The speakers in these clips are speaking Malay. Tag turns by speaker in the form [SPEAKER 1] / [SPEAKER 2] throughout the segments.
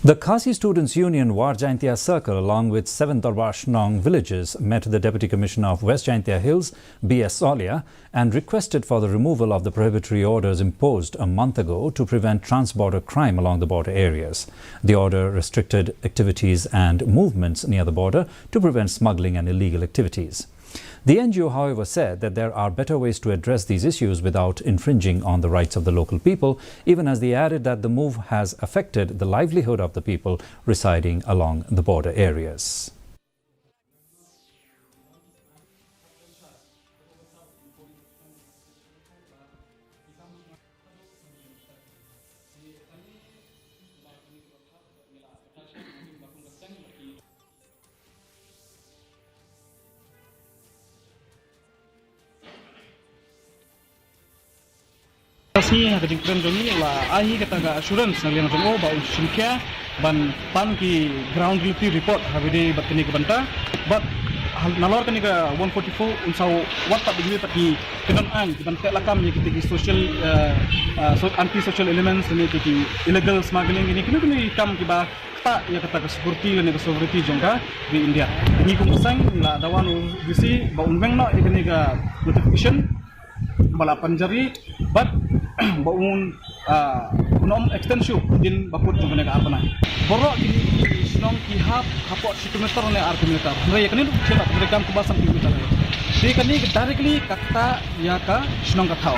[SPEAKER 1] The Khasi Students' Union War Jaintia Circle, along with 7 Darbar villages, met the Deputy Commissioner of West Jaintia Hills, B.S. Solia, and requested for the removal of the prohibitory orders imposed a month ago to prevent trans-border crime along the border areas. The order restricted activities and movements near the border to prevent smuggling and illegal activities. The NGO, however, said that there are better ways to address these issues without infringing on the rights of the local people, even as they added that the move has affected the livelihood of the people residing along the border areas.
[SPEAKER 2] Sini hati keren joni lah ahi kata ga assurance nalian jong ba unsungkya ban pan ki ground duty report habide batni ke banta but nalor kani ga 144 unsau watak begini taki kenan an ban tek lakam ye kita social anti social elements ni ki illegal smuggling ini kini kam ki ba tak ya kata security ni security jongga di India ni kum sang la dawan bisi ba unbeng no kini ga notification bala panjari but baun nom extension din bakut jong kena apa na borok ini sinong ki hapot kilometer ne ar kilometer mere kani cetak mereka ku basang kilometer di kani directly kata ya ka sinong ka thau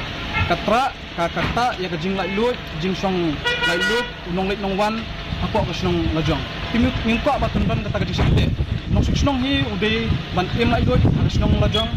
[SPEAKER 2] katra ka kata ya ka jing lai lu jing song lai lu nong lai nong wan hapot ka sinong lajong timuk mingko ba tunban kata ka jing sekte nong sinong hi ude ban em lai lu ka sinong lajong